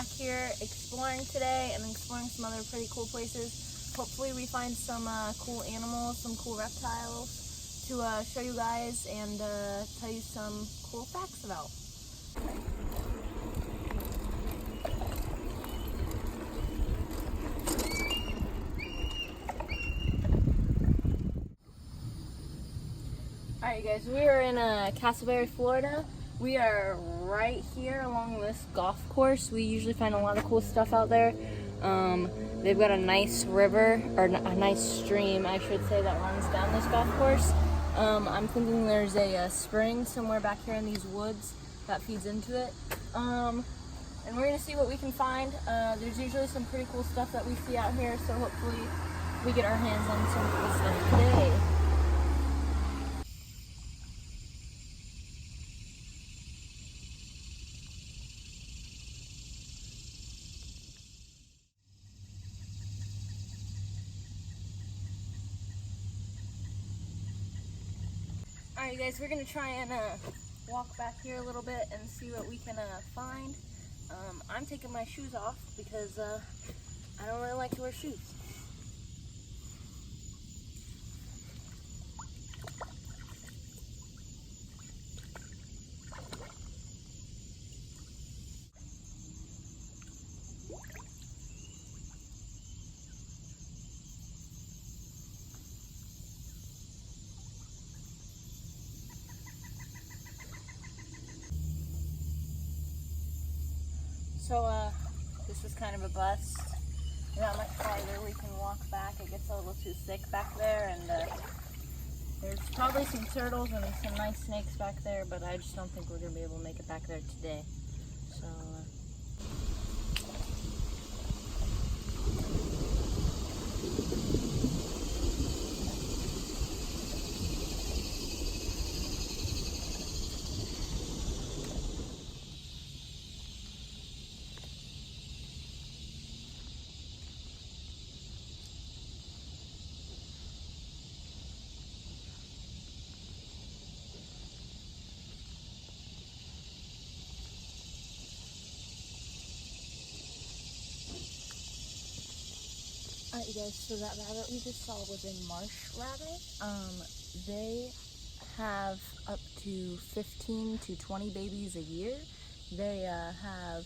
back here exploring today and exploring some other pretty cool places. Hopefully we find some cool animals, some cool reptiles to show you guys and tell you some cool facts about. Alright guys, we are in Castleberry, Florida. We are right here along this golf course. We usually find a lot of cool stuff out there. They've got a nice river, or a nice stream, I should say, that runs down this golf course. I'm thinking there's a spring somewhere back here in these woods that feeds into it. And we're going to see what we can find. There's usually some pretty cool stuff that we see out here, so hopefully we get our hands on some cool stuff today. Alright guys, we're going to try and walk back here a little bit and see what we can find. I'm taking my shoes off because I don't really like to wear shoes. So this was kind of a bust. Not much farther we can walk back. It gets a little too thick back there, and there's probably some turtles and some nice snakes back there, but I just don't think we're going to be able to make it back there today. So alright you guys, so that rabbit we just saw was a marsh rabbit. They have up to 15 to 20 babies a year. They have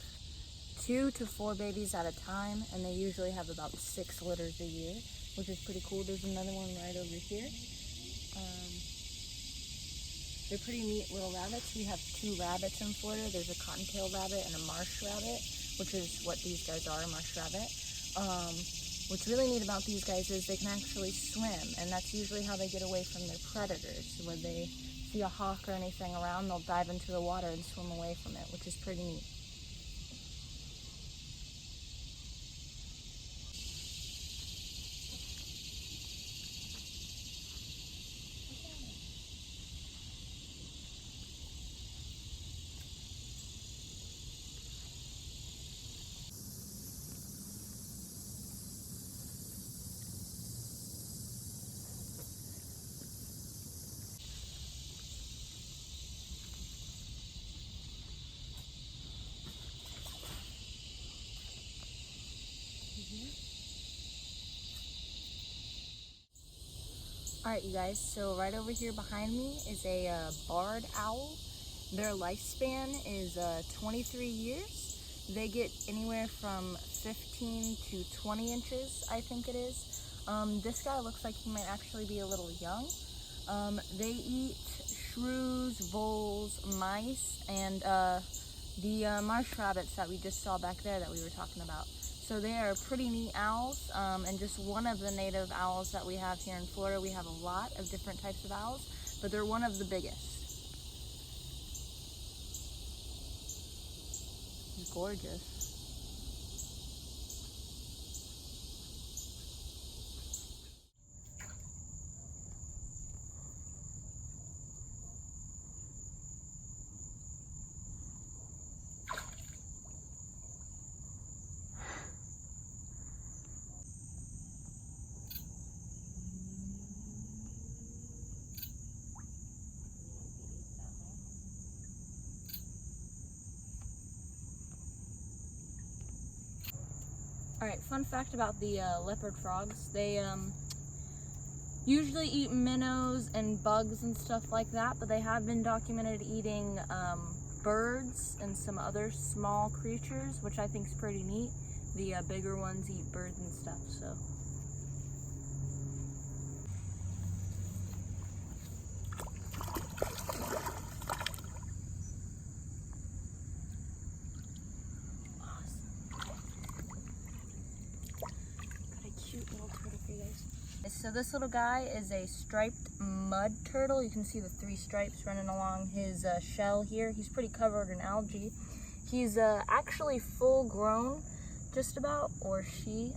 2 to 4 babies at a time, and they usually have about 6 litters a year, which is pretty cool. There's another one right over here. They're pretty neat little rabbits. We have 2 rabbits in Florida. There's a cottontail rabbit and a marsh rabbit, which is what these guys are, a marsh rabbit. What's really neat about these guys is they can actually swim, and that's usually how they get away from their predators. When they see a hawk or anything around, they'll dive into the water and swim away from it, which is pretty neat. Alright you guys, so right over here behind me is a barred owl. Their lifespan is 23 years. They get anywhere from 15 to 20 inches, I think it is. This guy looks like he might actually be a little young. They eat shrews, voles, mice, and the marsh rabbits that we just saw back there that we were talking about. So they are pretty neat owls, and just one of the native owls that we have here in Florida. We have a lot of different types of owls, but they're one of the biggest. He's gorgeous. Alright, fun fact about the leopard frogs. They usually eat minnows and bugs and stuff like that, but they have been documented eating birds and some other small creatures, which I think is pretty neat. The bigger ones eat birds and stuff, so. So this little guy is a striped mud turtle. You can see the 3 stripes running along his shell here. He's pretty covered in algae. He's actually full grown, just about, or he's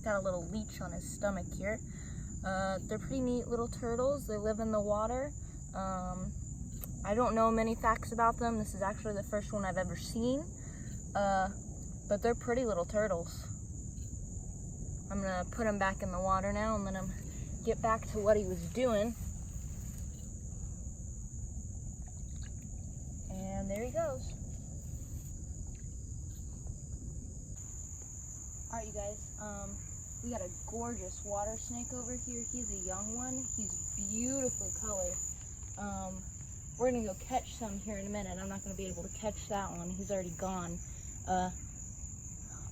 got a little leech on his stomach here. They're pretty neat little turtles. They live in the water. I don't know many facts about them. This is actually the first one I've ever seen, but they're pretty little turtles. I'm gonna put him back in the water now and let him get back to what he was doing. And there he goes. Alright, you guys, we got a gorgeous water snake over here. He's a young one. He's beautifully colored. We're gonna go catch some here in a minute. I'm not gonna be able to catch that one. He's already gone.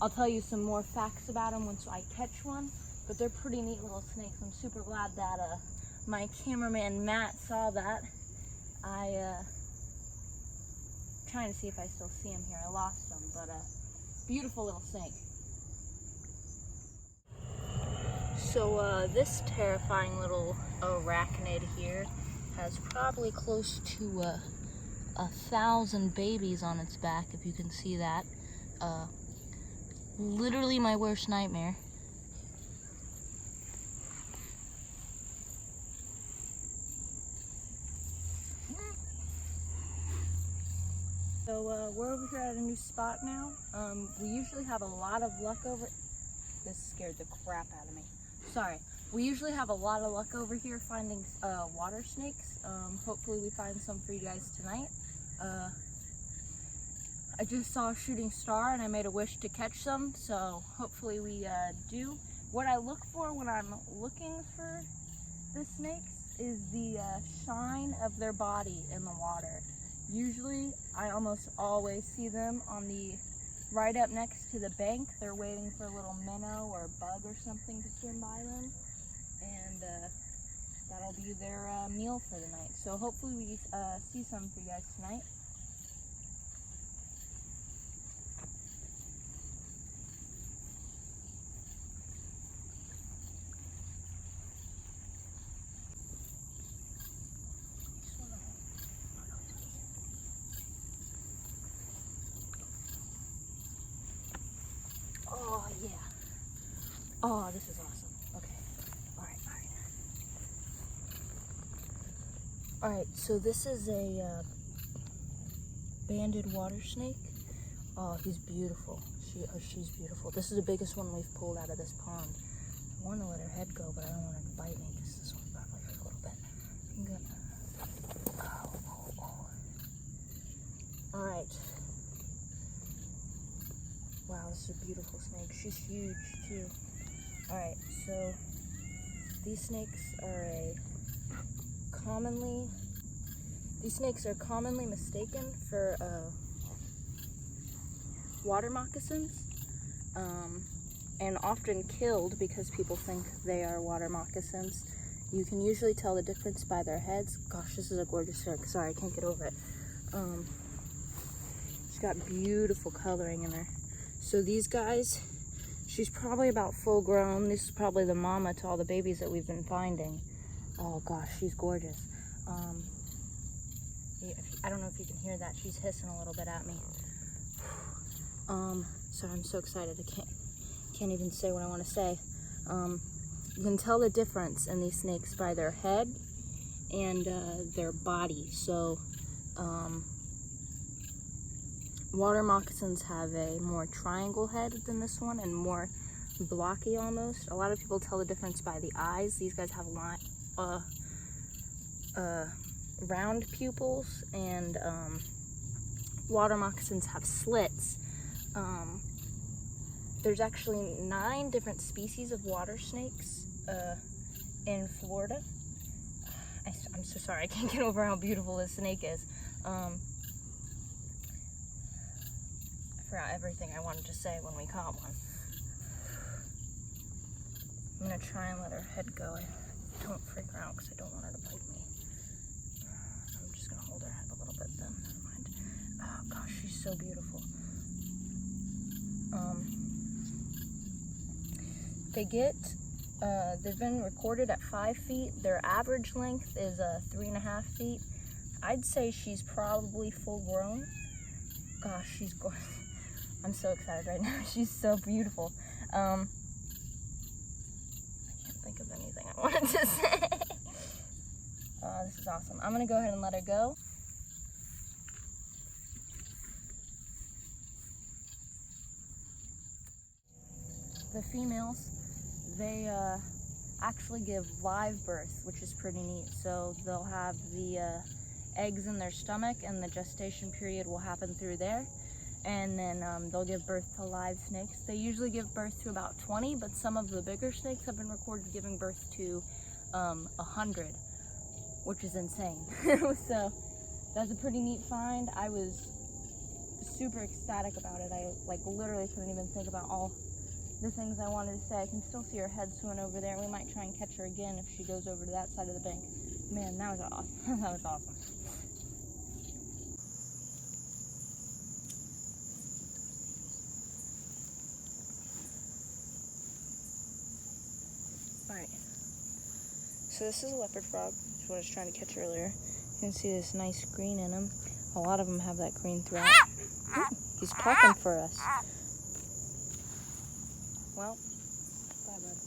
I'll tell you some more facts about them once I catch one, but they're pretty neat little snakes. I'm super glad that my cameraman Matt saw that. Trying to see if I still see him here. I lost him, but beautiful little snake. So this terrifying little arachnid here has probably close to 1,000 babies on its back, if you can see that. Literally my worst nightmare. So we're over here at a new spot now. We usually have a lot of luck over... This scared the crap out of me. Sorry. We usually have a lot of luck over here finding water snakes. Hopefully we find some for you guys tonight. I just saw a shooting star and I made a wish to catch some, so hopefully we do. What I look for when I'm looking for the snakes is the shine of their body in the water. Usually, I almost always see them on the right up next to the bank. They're waiting for a little minnow or a bug or something to swim by them, and that'll be their meal for the night. So hopefully we see some for you guys tonight. Oh, yeah. Oh, this is awesome. Okay. Alright. Alright, so this is a banded water snake. Oh, he's beautiful. She's beautiful. This is the biggest one we've pulled out of this pond. I want to let her head go, but I don't want her to bite me because this one's probably hurt a little bit. I'm gonna... Oh. Alright. Wow, this is a beautiful snake. She's huge too. Alright, so these snakes are commonly mistaken for water moccasins, and often killed because people think they are water moccasins. You can usually tell the difference by their heads. Gosh, this is a gorgeous snake. Sorry, I can't get over it. She's got beautiful coloring in her. So these guys, she's probably about full grown. This is probably the mama to all the babies that we've been finding. Oh gosh, she's gorgeous. I don't know if you can hear that. She's hissing a little bit at me. Sorry, I'm so excited. I can't even say what I want to say. You can tell the difference in these snakes by their head and their body. So water moccasins have a more triangle head than this one and more blocky almost. A lot of people tell the difference by the eyes. These guys have round pupils, and water moccasins have slits. There's actually 9 different species of water snakes in Florida. I'm so sorry, I can't get over how beautiful this snake is. I forgot everything I wanted to say when we caught one. I'm gonna try and let her head go. I don't freak her out because I don't want her to bite me. I'm just gonna hold her head a little bit then. Never mind. Oh gosh, she's so beautiful. They've been recorded at 5 feet. Their average length is 3.5 feet. I'd say she's probably full grown. Gosh, she's gorgeous. I'm so excited right now. She's so beautiful. I can't think of anything I wanted to say. This is awesome. I'm gonna go ahead and let her go. The females, they actually give live birth, which is pretty neat. So they'll have the eggs in their stomach, and the gestation period will happen through there. And then they'll give birth to live snakes. They usually give birth to about 20, but some of the bigger snakes have been recorded giving birth to 100, which is insane. So that's a pretty neat find. I was super ecstatic about it. I literally couldn't even think about all the things I wanted to say. I can still see her head swimming over there. We might try and catch her again if she goes over to that side of the bank. Man, that was awesome. That was awesome. Alright. So this is a leopard frog. That's what I was trying to catch earlier. You can see this nice green in him. A lot of them have that green throughout. Ooh, he's talking for us. Well, bye, bud.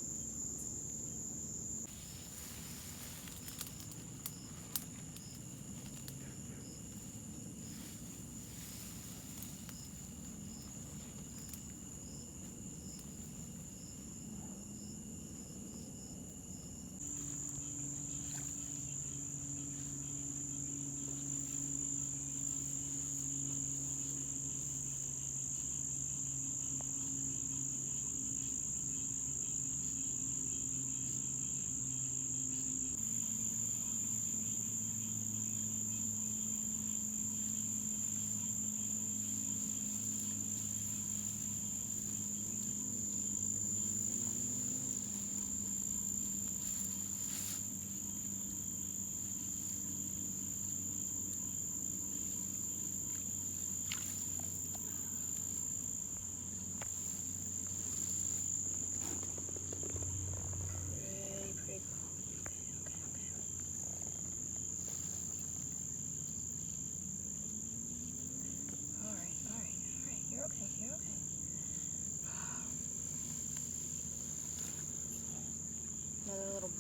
Another little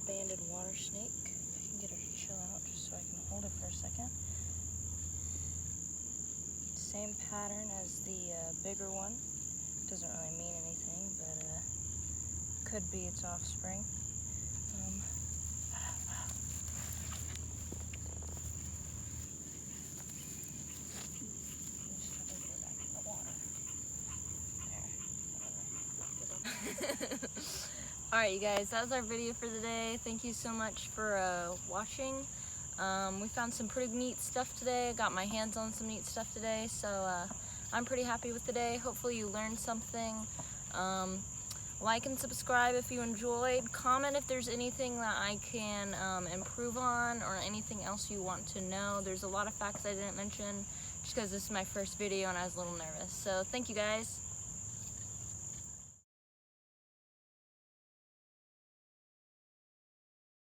banded water snake. I can get her to chill out just so I can hold it for a second. Same pattern as the bigger one. Doesn't really mean anything, but could be its offspring. Alright, you guys, that was our video for the day. Thank you so much for watching. We found some pretty neat stuff today. Got my hands on some neat stuff today, so I'm pretty happy with the day. Hopefully you learned something. Like and subscribe if you enjoyed. Comment if there's anything that I can improve on or anything else you want to know. There's a lot of facts I didn't mention just because this is my first video and I was a little nervous. So thank you guys.